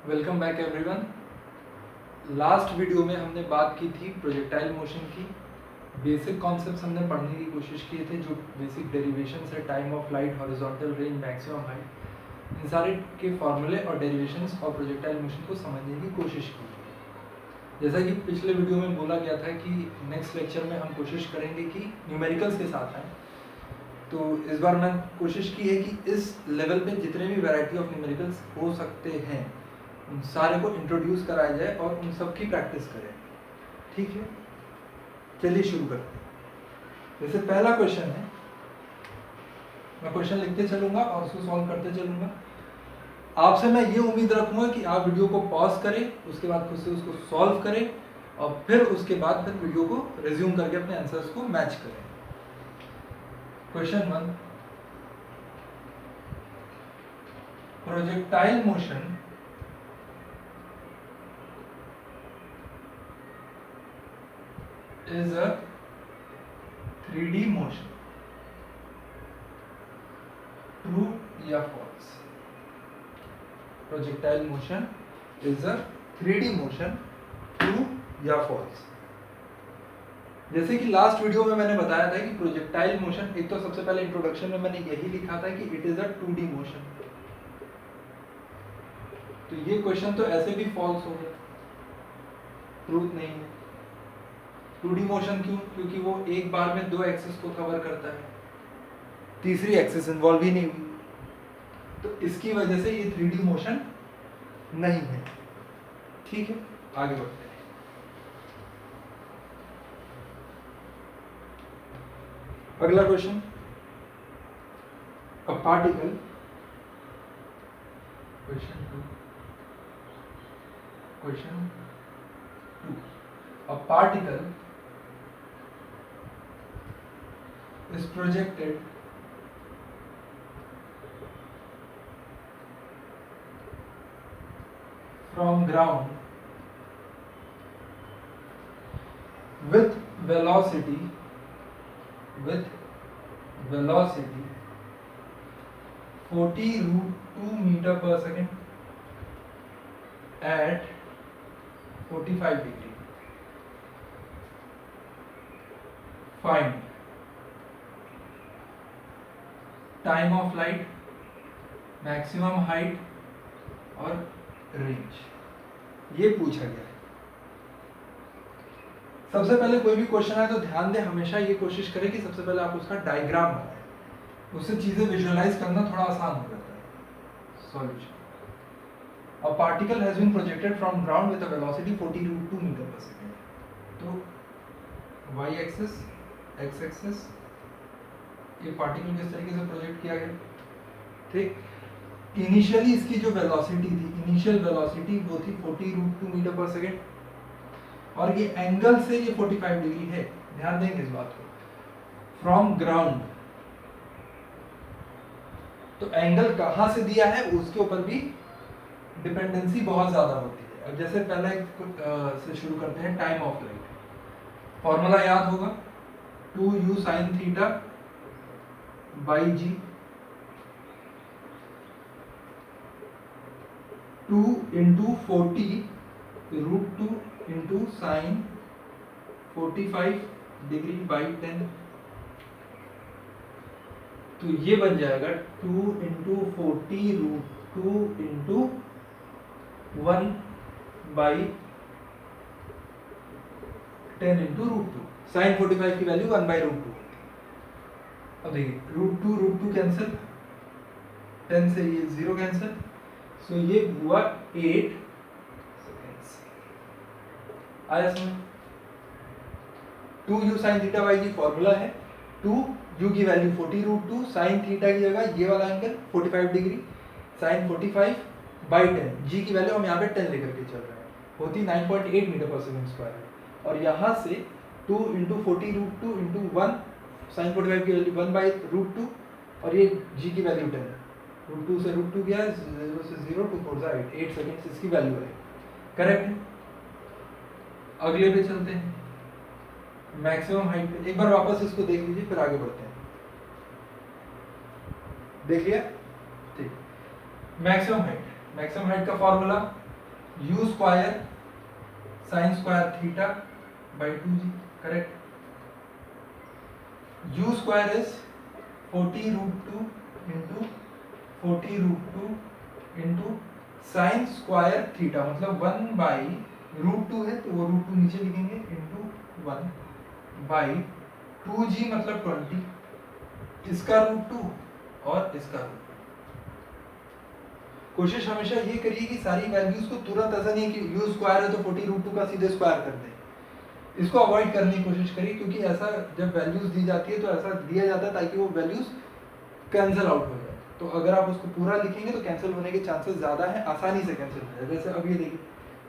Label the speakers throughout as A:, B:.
A: Welcome back everyone. Last video में हमने बात की थी प्रोजेक्टाइल मोशन की। बेसिक कॉन्सेप्ट्स हमने पढ़ने की कोशिश किए थे, जो बेसिक डेरिवेशंस है, time of light, horizontal range, maximum height, इन सारे के फॉर्मूले और डेरिवेशंस और प्रोजेक्टाइल मोशन को समझने की कोशिश की। जैसा कि पिछले वीडियो में बोला गया था कि नेक्स्ट लेक्चर में हम कोशिश करेंगे कि न्यूमेरिकल्स के साथ आएँ। तो इस बार मैंने कोशिश की है कि इस लेवल पे जितने भी वैरायटी ऑफ न्यूमेरिकल्स हो सकते हैं उन सारे को इंट्रोड्यूस कराया जाए और उन सब की प्रैक्टिस करें। ठीक है, चलिए शुरू करते हैं। जैसे पहला क्वेश्चन है, मैं क्वेश्चन लिखते चलूंगा और उसको सॉल्व करते चलूंगा। आपसे मैं ये उम्मीद रखूंगा कि आप वीडियो को पॉज करें, उसके बाद खुद से उसको सॉल्व करें और फिर उसके बाद फिर वीडियो को रिज्यूम करके अपने आंसर्स को मैच करें। Question 1, projectile motion is a 3D motion. True या false? Projectile motion is a 3D motion. True या false? जैसे कि लास्ट वीडियो में मैंने बताया था कि प्रोजेक्टाइल मोशन, एक तो सबसे पहले इंट्रोडक्शन में मैंने यही लिखा था कि it is a 2D motion. तो ये क्वेश्चन तो ऐसे भी फॉल्स हो गया, ट्रूथ नहीं है। 2D मोशन क्यों? क्योंकि वो एक बार में दो एक्सिस को कवर करता है, तीसरी एक्सिस इन्वॉल्व ही नहीं हुई, तो इसकी वजह से ये 3D मोशन नहीं है। ठीक है, आगे बढ़ते हैं। अगला question, a particle, question 2, a particle is projected from ground with velocity 40√2 meter per second at 45 degree. Find time of light, maximum height और रेंज, ये पूछा गया है। सबसे पहले कोई भी क्वेश्चन है तो ध्यान दें, हमेशा ये कोशिश करें कि सबसे पहले आप उसका डायग्राम बनाएं, उससे चीजें विजुअलाइज करना थोड़ा आसान हो जाता है। Solution, a particle has been projected from ground with a velocity 40√2 metre पर सेकेंड। तो वाई एक्सिस, एक्स एक्सिस, ये पार्टिकल किस तरीके से प्रोजेक्ट किया गया। ठीक, इनिशियली इसकी जो वेलोसिटी थी, इनिशियल वेलोसिटी वो थी 40√2 मीटर पर सेकेंड, और ये एंगल से ये 45 डिग्री है, ध्यान देंगे इस बात को। फ्रॉम ग्राउंड, तो एंगल कहां से दिया है उसके ऊपर भी डिपेंडेंसी बहुत ज्यादा होती है। अब जैसे पहले से शुरू करते हैं, टाइम ऑफ लाइट, फॉर्मूला याद होगा 2u sin theta by g, 2 into 40√2 into sin 45 degree by 10। तो ये बन जाएगा 2 into 40√2 into 1 by 10 into √2। sin 45 की वैल्यू 1 by √2। अब देखिए √2 कैंसिल, 10 से ये 0 कैंसिल, सो ये हुआ 8 सेकेंड्स। आया समझ? 2u sin theta by g formula है, 2u की वैल्यू 40√2, sin थीटा की जगह ये वाला angle 45 degree, sin 45 by 10, g की वैल्यू हम यहाँ पे 10 लेकर के चल रहे हैं, होती 9.8 मीटर पर सेकेंड स्क्वायर है। और यहाँ से 2 into 40√2 into 1, sin 45 की वैल्यू 1 by √2, और ये g की वैल्यू 10, √2 से √2 गया, 0 से 0, 2 4 8 सेकेंड्स इसकी वैल्यू है। करेक्ट है। अगले पे चलते हैं, मैक्सिमम हाइट पे। एक बार वापस इसको देख लीजिए, फिर आगे बढ़ते हैं। देख लिया? ठीक। मैक्सिमम हाइट का formula you square sine square theta by 2g, correct. You square is 40√2 into 40√2 into sine square theta, मतलब 1/√2 है तो वो √2 नीचे लिखेंगे इंटू 1 बाई 2g मतलब 20, इसका √2 और इसका √2। कोशिश हमेशा ये करिए कि सारी वैल्यूज को तुरंत, ऐसा नहीं कि यू स्क्वायर है तो 40√2 का सीधे स्क्वायर कर दें, इसको अवॉइड करने की कोशिश करिए, क्योंकि ऐसा जब वैल्यूज दी जाती है तो ऐसा दिया जाता है ताकि वो वैल्यूज कैंसिल आउट हो जाए। तो अगर आप उसको पूरा लिखेंगे तो कैंसिल होने के चांसेस ज़्यादा हैं, आसानी से कैंसिल हो जाए। जैसे अब ये देखिए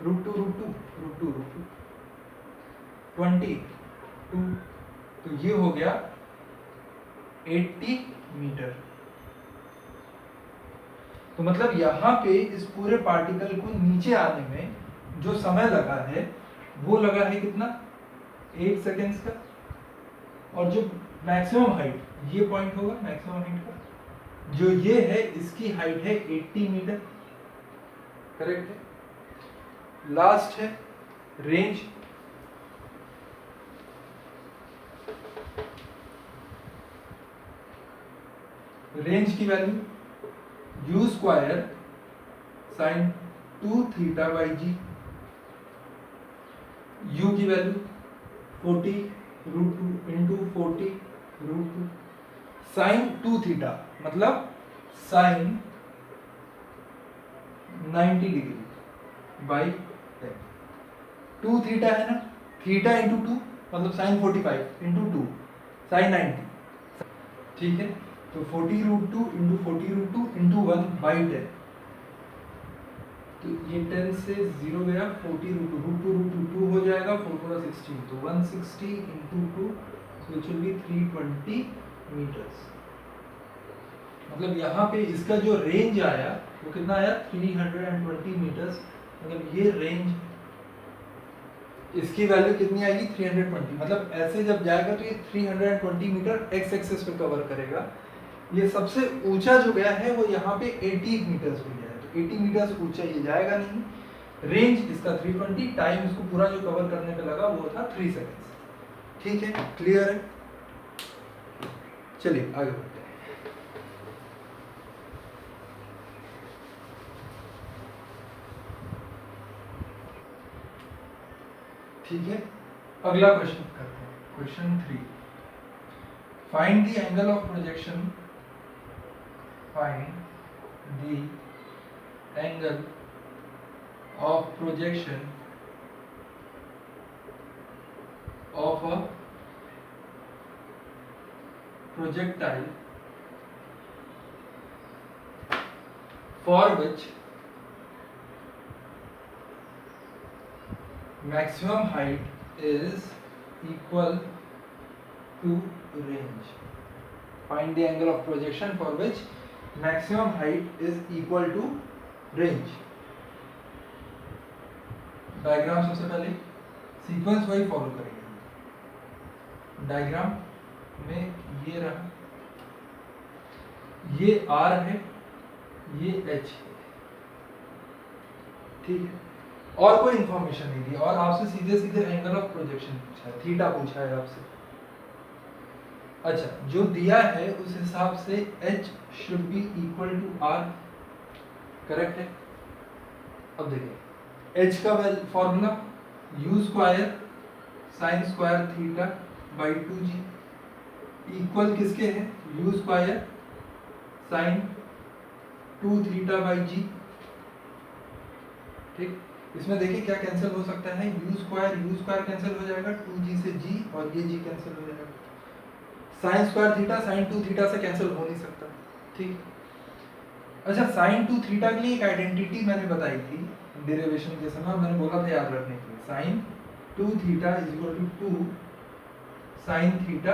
A: √2 √2 √2 √2 22, तो ये हो गया 80 मीटर। तो मतलब यहाँ पे इस पूरे पार्टिकल को नीचे आने में जो समय लगा है वो लगा है कितना, 8 सेकेंड्स का। और जो मैक्सिमम हाइट, ये पॉइंट होगा मैक्सिमम हाइट का, जो ये है इसकी हाइट है 80 मीटर, करेक्ट है। लास्ट है रेंज, रेंज की value u square sine 2 theta by g, u की वैल्यू 40√2 इंटू 40√2 साइन 2 थीटा मतलब साइन 90 डिग्री बाई 2 थीटा है ना, थीटा इंटू 2 मतलब साइन 45 इंटू 2 साइन 90, ठीक है। तो 40√2 इंटू 40√2 इंटू 1 बाई 10, तो ये 10 से 0 गया, 40√2 हो जाएगा, 4 4 16, तो 160 into 2 which will be 320 metres. मतलब यहाँ पे इसका जो रेंज आया वो कितना आया, 320 मीटर्स। मतलब ये रेंज, इसकी वैल्यू कितनी आएगी, 320। मतलब ऐसे जब जाएगा तो ये 320 मीटर एक्स एक्सिस पे कवर करेगा। ये सबसे ऊंचा जो गया है वो यहाँ पे 80 मीटर्स पे गया है, तो 80 मीटर्स ऊंचा ये जाएगा नहीं। रेंज इसका 320, टाइम इसको पूरा जो कवर करने पे लगा वो था 3 सेकेंड्स। ठीक है, क्लियर है। चलिए आगे बढ़ते हैं। ठीक है, अगला क्वेश्चन करते हैं, question 3। Find the angle of projection, find the angle of projection of a projectile for which maximum height is equal to range. Find the angle of projection for which maximum height is equal to range. Diagram सबसे पहले sequence wise follow करेंगे। Diagram में ये रहा, ये R है, ये H है, ठीक है। और कोई इंफॉर्मेशन नहीं दी और आपसे सीधे सीधे एंगल ऑफ प्रोजेक्शन पूछा है, थीटा पूछा है आपसे। अच्छा, जो दिया है उस हिसाब से H should be equal to R, correct है। अब देखिए H का formula u square sine square theta by 2g equal किसके है, u square sine 2 theta by g, ठीक। इसमें देखिए क्या कैंसिल हो सकता है, u स्क्वायर कैंसिल हो जाएगा, 2g से g और ये g कैंसिल हो जाएगा। Sign square theta sine 2 theta से कैंसिल हो नहीं सकता, ठीक। अच्छा, साइन 2 थीटा के लिए एक आइडेंटिटी मैंने बताई थी डेरिवेशन के समय, मैंने बोला था याद रखने के लिए, sine 2 theta is equal to 2 sine theta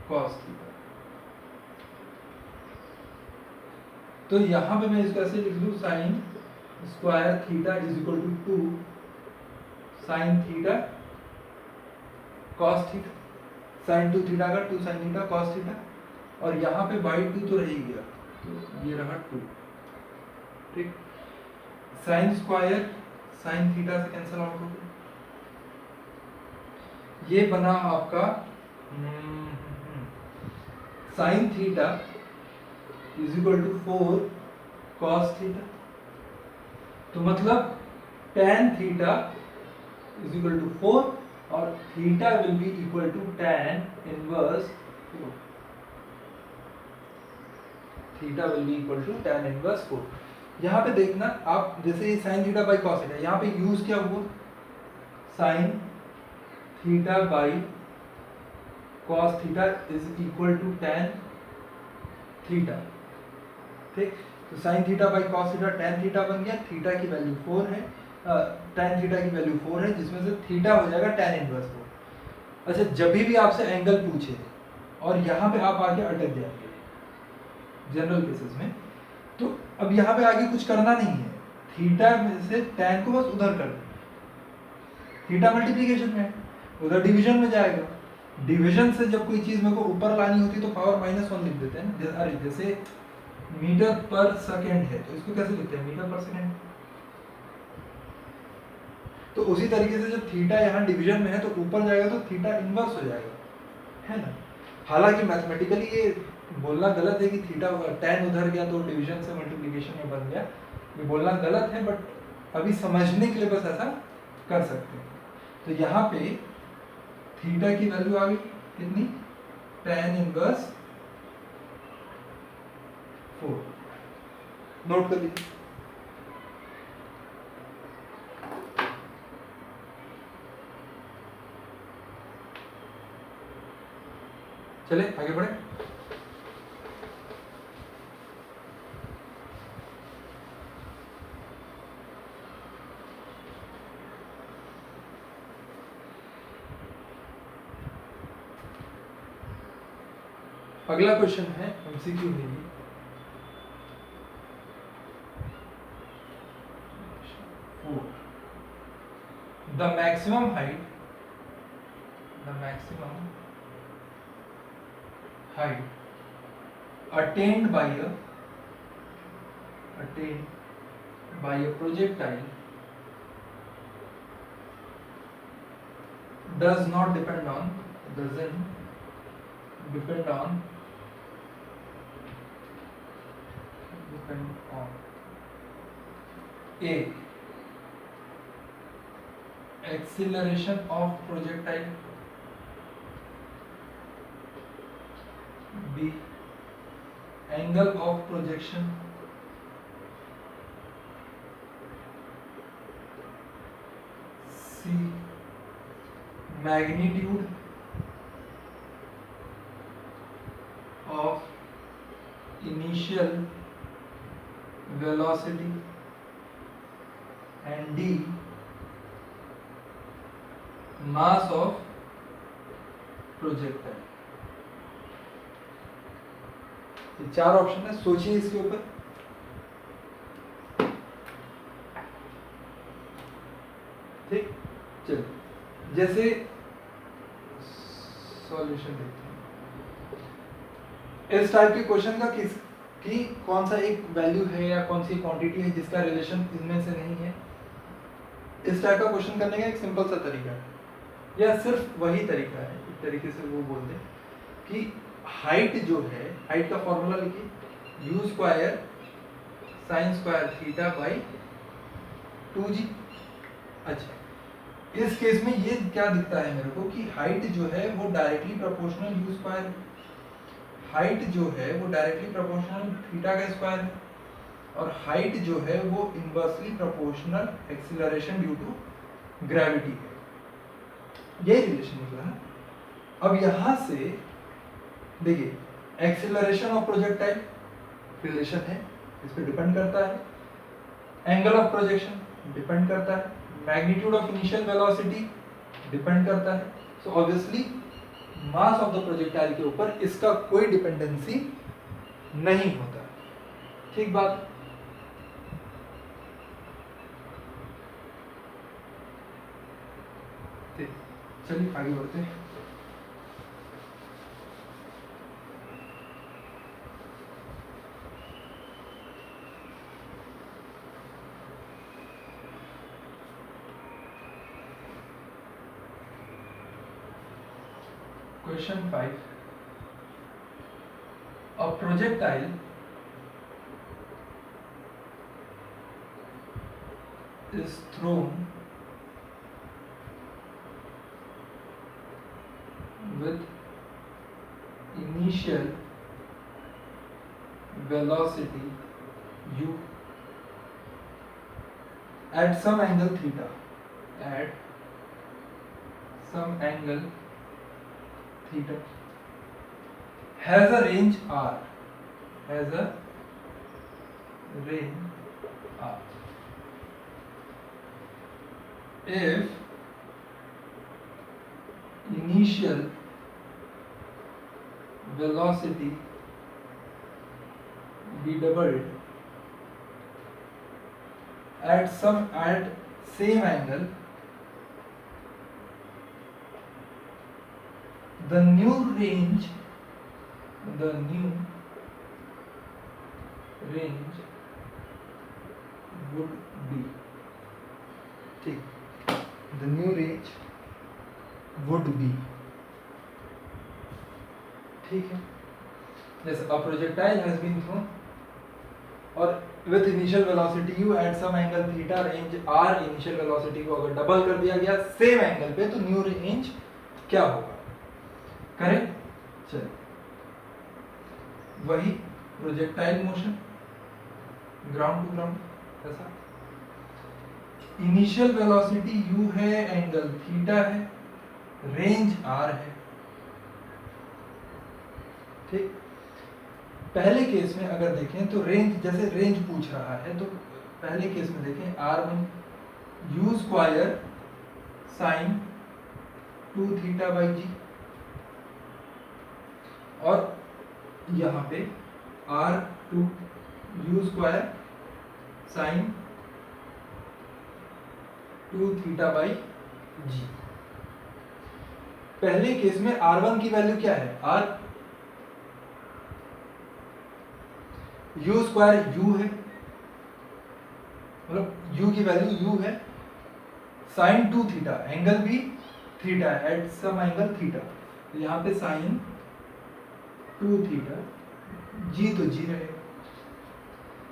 A: cos theta. तो यहां पे मैं इसको ऐसे लिख लूं, sine square theta is equal to 2 sine theta cos theta, sine 2 theta का 2 साइन थीटा कॉस थीटा, और यहाँ पे बाई 2 तो रह ही गया, तो ये रहा 2, ठीक। साइन स्क्वायर साइन थीटा से कैंसिल आउट हो गया। ये बना आपका sine theta is equal to 4 cos theta. तो मतलब tan theta is equal to 4 और theta will be equal to tan inverse 4। Theta will be equal to tan inverse 4। यहाँ पे देखना आप, जैसे sine theta by cos theta, यहाँ पे यूज क्या हुआ, sine theta by cos theta is equal to tan theta. ठीक, तो sine theta by cos theta tan theta बन गया, थीटा की वैल्यू 4 है, tan थीटा की वैल्यू 4 है, जिसमें से थीटा हो जाएगा tan इनवर्स 4। अच्छा, जब भी आपसे एंगल पूछे और यहाँ पे आप आके अटक जाएंगे जनरल केसेस में, तो अब यहाँ पे आगे कुछ करना नहीं है, थीटा में से tan को बस उधर कर दो, थीटा मल्टीप्लिकेशन में है, उधर डिवीजन में जाएगा, डिवीजन से जब कोई चीज मेरे को ऊपर लानी होती है तो पावर -1 लिख देते हैं ना। अरे जैसे मीटर पर सेकेंड है तो इसको कैसे लिखते हैं, मीटर पर सेकेंड। तो उसी तरीके से जब थीटा यहाँ डिवीजन में है तो ऊपर जाएगा तो थीटा इनवर्स हो जाएगा, है ना। हालांकि मैथमेटिकली ये बोलना गलत है कि थीटा tan उधर गया तो डिवीजन से मल्टीप्लिकेशन में बन गया, ये बोलना गलत है, बट अभी समझने के लिए बस ऐसा कर सकते हैं। तो यहाँ पे थीटा की वैल्यू आ गई कितनी, tan इनवर्स 4। नोट कर लीजिए। चले आगे बढ़े। अगला क्वेश्चन है एमसीक्यू में भी, the maximum height attained by a projectile doesn't depend on A, acceleration of projectile, B, angle of projection, C, magnitude of initial velocity, and D, mass of projectile। ये 4 ऑप्शन है, सोचिए इसके ऊपर। ठीक, चलिए जैसे सॉल्यूशन देखते हैं इस टाइप के क्वेश्चन का, कि कौन सा एक वैल्यू है या कौन सी क्वांटिटी है जिसका रिलेशन इनमें से नहीं है। इस टाइप का क्वेश्चन करने का एक सिंपल सा तरीका है, या सिर्फ वही तरीका है, एक तरीके से वो बोल दें कि हाइट जो है, हाइट का फॉर्मूला लिखिए, u square sine square theta by 2g। अच्छा, इस केस में ये क्या दिखता है मेरे को कि हाइट जो है वो directly proportional u square, height जो है वो डायरेक्टली प्रोपोर्शनल थीटा का स्क्वायर है, और हाइट जो है वो inversely proportional acceleration due to gravity है। ये रिलेशन निकला है। अब यहां से देखिए, एक्सीलरेशन ऑफ प्रोजेक्टाइल रिलेशन है, इस पे डिपेंड करता है, एंगल ऑफ प्रोजेक्शन डिपेंड करता है, magnitude of initial velocity depend करता है। So obviously mass of the projectile के ऊपर इसका कोई डिपेंडेंसी नहीं होता। ठीक बात। चलिए आगे बढ़ते हैं। Question 5. A projectile is thrown with initial velocity u at some angle theta. At some angle theta has a range r. Has a range r. If initial velocity be doubled at same angle, the new range would be, ठीक, the new range would be, ठीक है. जैसे a projectile has been thrown और with initial velocity u at some angle theta, range r, initial velocity को अगर double कर दिया गया सेम एंगल पे तो न्यू रेंज क्या होगा? करेक्ट. चलिए, वही projectile motion ground to ground ऐसा. इनिशियल वेलोसिटी u है, एंगल थीटा है, रेंज r है. ठीक. पहले केस में अगर देखें तो रेंज, जैसे रेंज पूछ रहा है तो पहले केस में देखें r1 u square sine 2 theta by G, और यहाँ पे r2 u square sine 2 theta by G. पहले केस में r1 की वैल्यू क्या है? r u स्क्वायर u है, मतलब u की वैल्यू u है, साइन 2 थीटा, एंगल भी थीटा है, एट सम एंगल थीटा. तो यहाँ पे साइन 2 थीटा, जी तो जी रहेगा.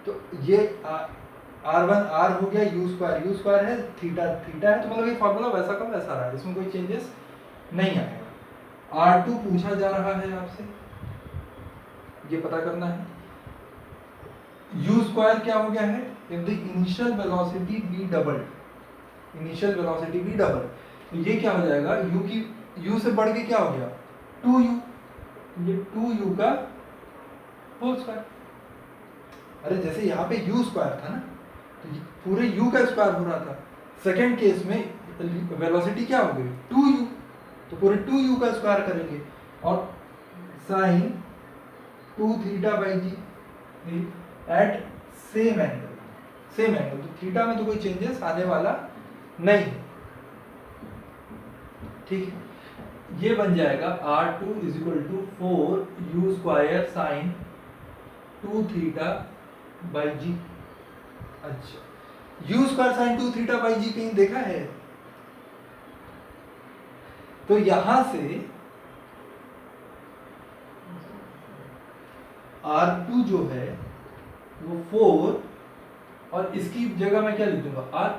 A: तो ये r1 r हो गया, u स्क्वायर है, थीटा थीटा है, तो मतलब ये फॉर्मूला वैसा का वैसा रहा है, इसमें कोई चेंजेस नहीं आएगा. r2 पूछा जा रहा है आपसे, ये पता करना है. u स्क्वायर क्या हो गया है? If the initial velocity be doubled, initial velocity be double, तो ये क्या हो जाएगा? u से बढ़ के क्या हो गया? 2u, ये 2u का होल स्क्वायर. अरे जैसे यहाँ पे u स्क्वायर था ना, तो पूरे u का स्क्वायर हो रहा था. सेकंड केस में वेलोसिटी क्या हो गई? 2u, तो पूरे 2u का स्क्वायर करेंगे, और sine 2 theta by g at same angle, तो थीटा में तो कोई चेंजेस आने वाला नहीं. ठीक है, ये बन जाएगा r2 is equal to 4 u square sine 2 theta by G. अच्छा, u square sine 2 theta by G कहीं देखा है? तो यहां से r2 जो है वो 4, और इसकी जगह मैं क्या लिख दूंगा? r.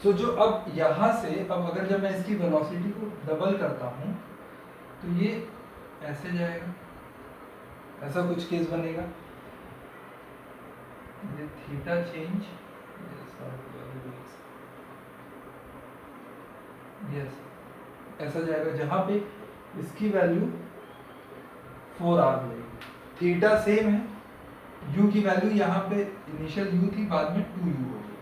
A: सो जो अब यहां से, अब अगर जब मैं इसकी वेलोसिटी को डबल करता हूं तो ये ऐसे जाएगा, ऐसा कुछ केस बनेगा. ये थीटा चेंज, यस, ऐसा जाएगा, जहां पे इसकी वैल्यू 4r मिलेगी. थीटा सेम है, u की वैल्यू यहाँ पे इनिशियल u थी, बाद में 2u हो गई.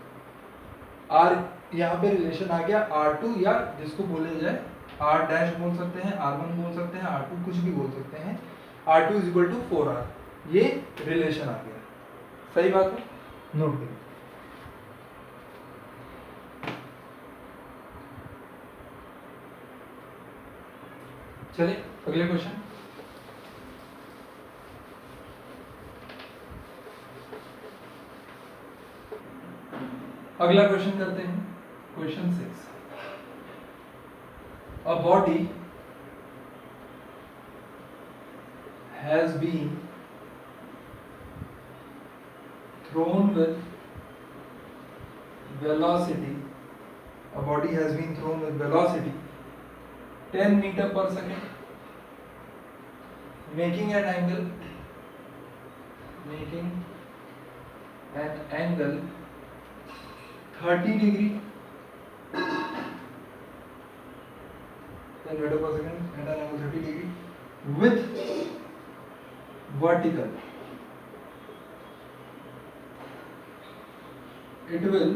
A: r यहाँ पे रिलेशन आ गया r2, या जिसको बोले जाए r डैश बोल सकते हैं, r1 बोल सकते हैं, r2 कुछ भी बोल सकते हैं. r2 is equal to 4r, ये रिलेशन आ गया. सही बात है, नोट करिए. चलिए अगले क्वेश्चन. अगला क्वेश्चन करते हैं, question 6. a body has been thrown with velocity, a body has been thrown with velocity 10 meter per second, making an angle 30 degree, 10 meter per second and an angle 30 degree with vertical. It will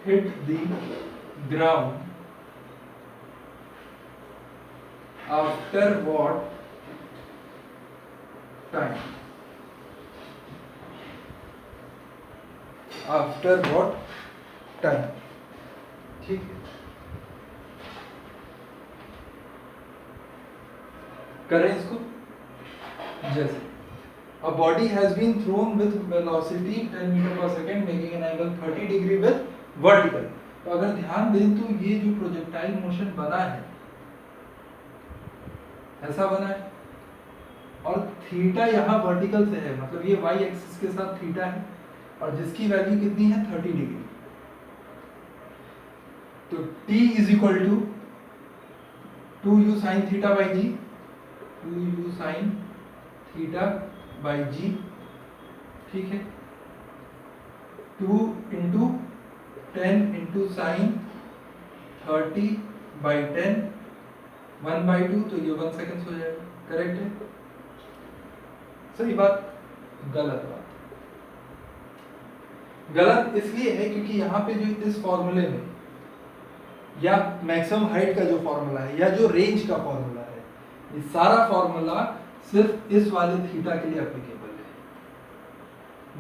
A: hit the ground after what time? After what time? ठीक है, करें इसको। जैसे a body has been thrown with velocity 10 meter per second making an angle 30 degree with vertical। तो अगर ध्यान दें तो ये जो प्रोजेक्टाइल मोशन बना है ऐसा बना है और थीटा यहाँ वर्टिकल से है, मतलब ये y एक्सिस के साथ थीटा है और जिसकी वैल्यू कितनी है 30 डिग्री। तो t is equal to 2u sin theta by G, 2u sin theta by G, ठीक है, 2 इंटू 10 इंटू साइन 30 बाई 10, 1/2, तो ये 1 सेकेंड हो जाएगा। करेक्ट है? सही बात? गलत बात। गलत इसलिए है क्योंकि यहाँ पे जो इस फॉर्मूले में या मैक्सिमम हाइट का जो फॉर्मूला है या जो रेंज का फॉर्मूला है, ये सारा फॉर्मूला सिर्फ इस वाले थीटा के लिए एप्लीकेबल है।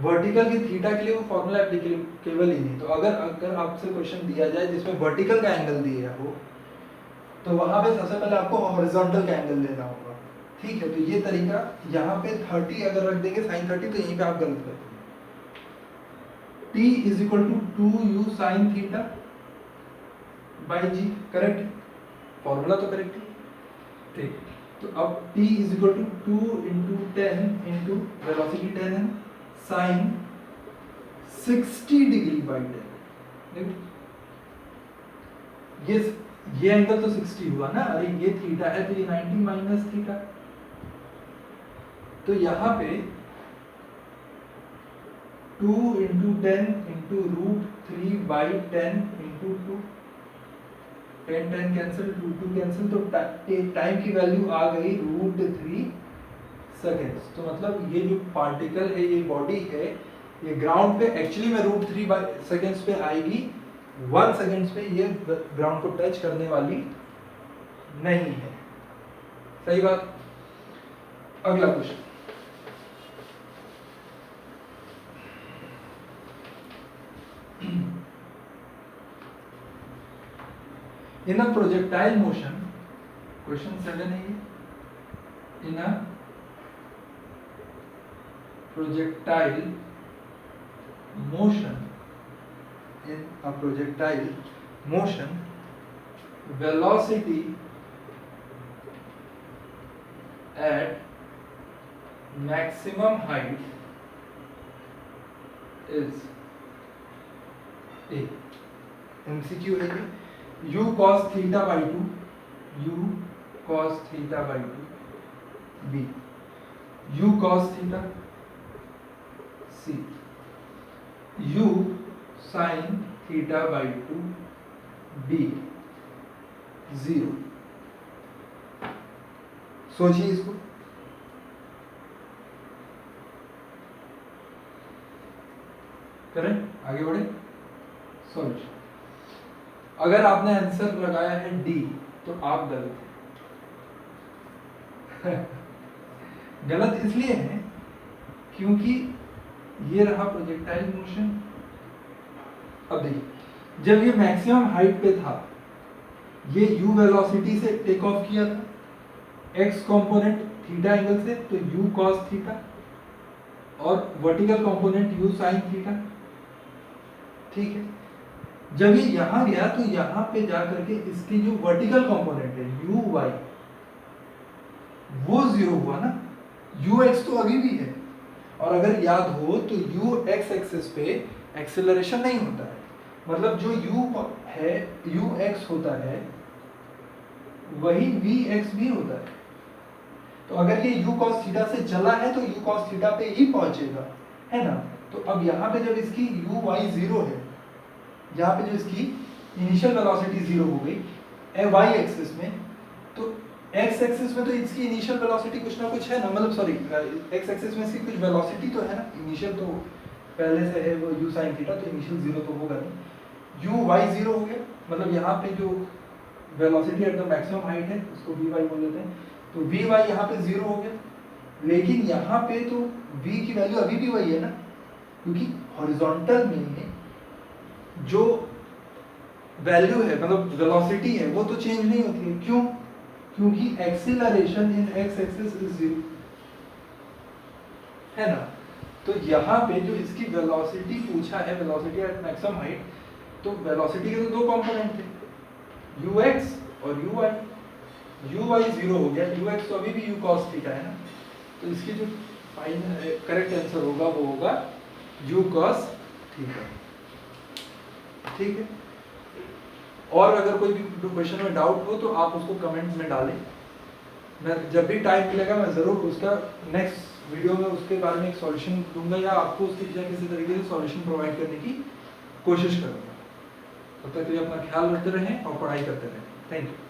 A: वर्टिकल के थीटा के लिए वो फॉर्मूला एप्लीकेबल ही नहीं। तो अगर आपसे क्वेश्चन दिया जाए जिसमें वर्टिकल का एंगल दिया हो तो वहां पे सबसे पहले आपको हॉरिजॉन्टल का एंगल लेना होगा, ठीक है। तो ये तरीका यहाँ पे 30 अगर रख देंगे sin 30 तो यहीं पे आप गलत कर देंगे। t is equal to 2u sin theta by g, correct? Formula तो करेक्ट है, ठीक। तो अब t is equal to 2 into 10 into velocity 10 है साइन 60 डिग्री बाई 10। ये एंगल तो 60 हुआ ना, अरे ये थीटा है तो ये 90 माइनस थीटा। तो यहाँ पे 2 into 10 into √3 by 10 into 2, 10 cancel, 2 cancel, तो टाइम की वैल्यू आ गई √3 सेकेंड्स। तो मतलब ये जो पार्टिकल है, ये बॉडी है, ये ग्राउंड पे एक्चुअली में √3 सेकेंड्स पे आएगी, 1 सेकेंड्स पे ये ग्राउंड को टच करने वाली नहीं है। सही बात? अगला question, in a projectile motion, question 7 है ये, in a projectile motion, velocity at maximum height is a, MCQ है ये, u cos theta by 2, u cos theta by 2, b u cos theta, c u sin theta by 2, d 0। सोचिए इसको, करें आगे बढ़े। Solution, अगर आपने आंसर लगाया है डी तो आप गलत हैं। गलत इसलिए है क्योंकि ये रहा प्रोजेक्टाइल मोशन। अब देखिए, जब ये मैक्सिमम हाइट पे था, ये u वेलोसिटी से टेक ऑफ किया था, x कंपोनेंट थीटा एंगल से, तो u cos थीटा, और vertical component u sin theta, ठीक है। जब ये यहाँ गया तो यहाँ पे जा करके इसकी जो वर्टिकल कंपोनेंट है यू वाई वो 0 हुआ ना, यू एक्स तो अभी भी है। और अगर याद हो तो यू एक्स एक्सिस पे एक्सेलरेशन नहीं होता है, मतलब जो यू है यू एक्स होता है वही वी एक्स भी होता है। तो अगर ये u cos थीटा से चला है तो u cos थीटा पे ही पहुंचेगा, है ना। तो अब यहाँ पे जब इसकी u y 0 है, यहाँ पे जो इसकी इनिशियल वेलोसिटी 0 हो गई y एक्सिस में, तो x एक्सिस में तो इसकी इनिशियल वेलोसिटी कुछ ना कुछ है ना, मतलब सॉरी x एक्सिस में इसकी कुछ वेलोसिटी तो है ना, इनिशियल तो पहले से है वो u sin थीटा, तो इनिशियल 0 तो होगा नहीं। u y 0 हो गया, मतलब यहाँ पे जो velocity at the maximum height है उसको vy बोल देते हैं, तो vy यहाँ पे 0 हो गया। लेकिन यहाँ पे तो v की वैल्यू अभी भी वही है ना, क्योंकि हॉरिजॉन्टल में जो वैल्यू है मतलब वेलोसिटी है वो तो चेंज नहीं होती है। क्यों? क्योंकि acceleration in x axis is 0, है ना। तो यहाँ पे जो इसकी वेलोसिटी पूछा है, वेलोसिटी एट मैक्सिमम हाइट, तो वेलोसिटी के तो दो कंपोनेंट थे, ux और uy। uy 0 हो गया, ux तो अभी भी u cos थीटा है ना, तो इसकी जो फाइनल करेक्ट आंसर होगा वो होगा u cos थीटा। ठीक है। और अगर कोई भी क्वेश्चन में डाउट हो तो आप उसको कमेंट में डालें, मैं जब भी टाइम मिलेगा मैं ज़रूर उसका नेक्स्ट वीडियो में उसके बारे में एक सॉल्यूशन दूंगा या आपको उसकी किसी तरीके से सॉल्यूशन प्रोवाइड करने की कोशिश करूंगा। तब तक के लिए अपना ख्याल रखते रहें और पढ़ाई करते रहें। Thank you.